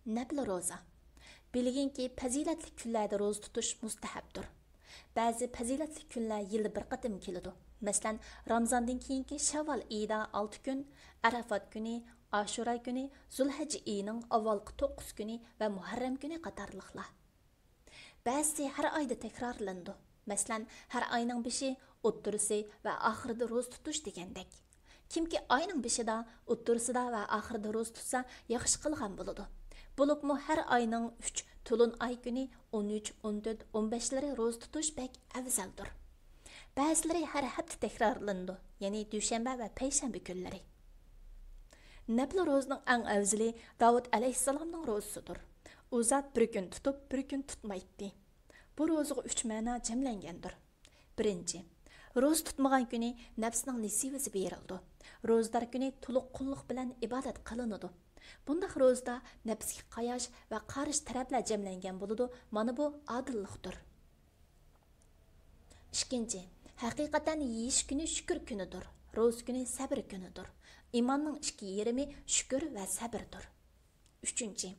Nafl roza. Bilginki fazilatli kunlarda roza tutish mustahabdir. Ba'zi fazilatli kunlar yilda bir qatim keladi. Masalan, Ramazondan keyingi Shavval oyida 6 kun, Arafat kuni, Ashura kuni, Zulhijja oyining avvalgi 9 kuni va Muharram kuni qatorliqlar. Ba'zi har oyda takrorlandi. Masalan, har oyning beshi, o'ttirisi va oxirida roza tutish degandek. Kimki oyning beshida, o'ttirisida va oxirida roza tutsa, yaxshi qilgan bo'ladi. Bo'libmi har oyning 3 to'lin oy kuni 13, 14, 15lari roza tutish bek afzaldir. Ba'zilari har hafta takrorlandi, ya'ni dushanba va payshanba kunlari. Nafl rozaning eng afzali Davud alayhissalomning rozasidir. U zot bir kun tutib, bir kun tutmaydi. Bu rozaga 3 ma'no jamlangandir. Birinchi, roza tutmagan kuni nafsning nisivasi berildi. Rozdar kuni to'liq qulluq bilan ibodat qilinadi. Bundaq rozda nafsga qayash va qarish taraflar jamlangan bo'ladi. Mana bu odillikdir. Ikkinchi, haqiqatan yeyish kuni shukr kunidir. Roz kuni sabr kunidir. İmanning ikki yerimi shukr va sabrdir. Uchinchi,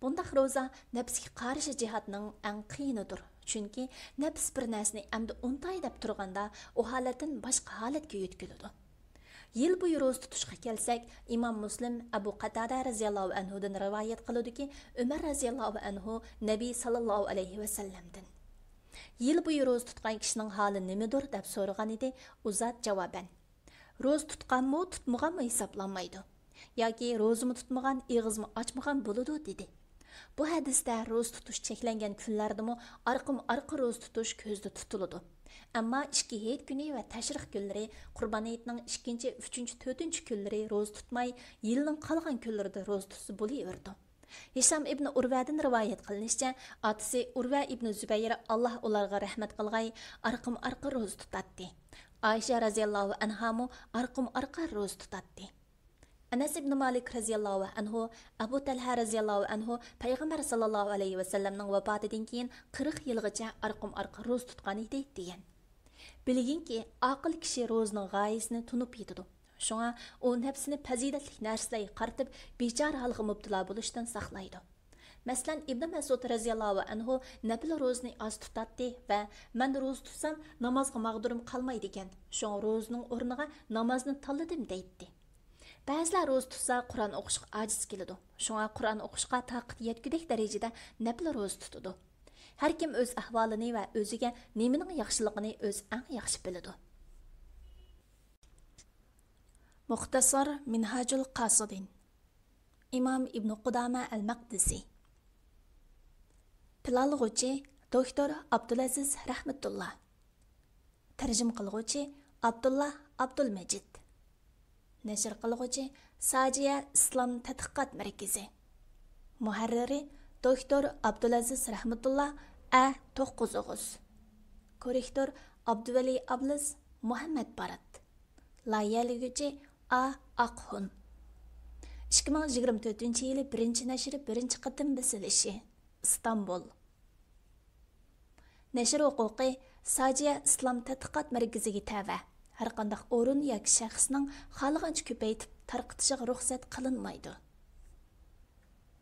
bundaq roza nafsga qarish jihatning eng qiyinidir. Chunki nafs bir narsani endi untay deb turganda o holatdan boshqa holatga yetkazadi. Yil bo'yi roza tutishga kelsak, Imom Muslim Abu Qatada radhiyallohu anhudan rivoyat qiladi-ki, Umar radhiyallohu anhu Nabiy sallallohu alayhi va sallamdan yil bo'yi roza tutgan kishining holi nimadir deb so'ragan edi. U zot javoban: roza tutganmi, tutmaganmi hisoblanmaydi. Yoki rozami tutmagan, ig'izmi ochmagan bo'ladi dedi. Bu hadisda roza tutish cheklangan kunlardami arqim-arqa roza tutish ko'zda tutiladi. Ammo ikki hayit kuni va tashrih kunlari, Qurbon hayitining 2, 3, 4 kunlari roza tutmay, yilning qolgan kunlarida roza tutsa bo'laverdi. Hisham ibn Urvadan rivoyat qilinishicha, otasi Urva ibn Zubayr, Alloh ularga rahmat qilg'ay, arqim-arqa roza tutatdi. Aisha radhiyallohu anha mu arqim-arqa roza tutatdi. Anas ibn Malik radhiyallohu anhu, Abu Talha radhiyallohu anhu Payg'ambar sallallohu alayhi va sallamning vafotidan keyin 40 yilgacha arqim-arqa roza tutgan edi degan. Bilginki, aql kishi ro'zining g'oyasini tunib yetadi. Shunga u nafsini fazilatli narsalarga qaratib, bechora holga mubtalo bo'lishdan saqlaydi. Masalan, Ibn Mas'ud radhiyallohu anhu nafl ro'zini oz tutatdi va men ro'z tutsam namozga mag'durim qolmaydi ekan. Shunga ro'zining o'rniga namozni tanladim deydi. Ba'zilar ro'z tutsa Qur'on o'qishga ojiz keladi. Shunga Qur'on o'qishga taqat yetgudek darajada nafl ro'z tutadi. Har kim o'z ahvolini va o'ziga nimaning yaxshiligini o'z eng yaxshi biladi. Muxtasar Minhajul Qasidin, İmam İbn Qudama al-Maqdisi. Pilalg'uchi Doktor Abdulaziz Rahmatullah. Tarjim qilg'uchi Abdullah Abdulmajid. Nashr qilg'uchi Sajiya Islom Tadqiqot Markazi. Muharriri Doktor Abdulaziz Rahmatullah A9 Og'uz. Korrektor Abduvali Abliz Muhammad Barat. Layihalaguchi A. Aqhun. 2024 yili 1-nashri 1-qatim basilishi. İstanbul. Nashr huquqi Sajiya Islom Tadqiqot Markaziga tava. Har qanday o'rin yoki shaxsning xohlagancha ko'paytib tarqitishiga ruxsat qilinmaydi.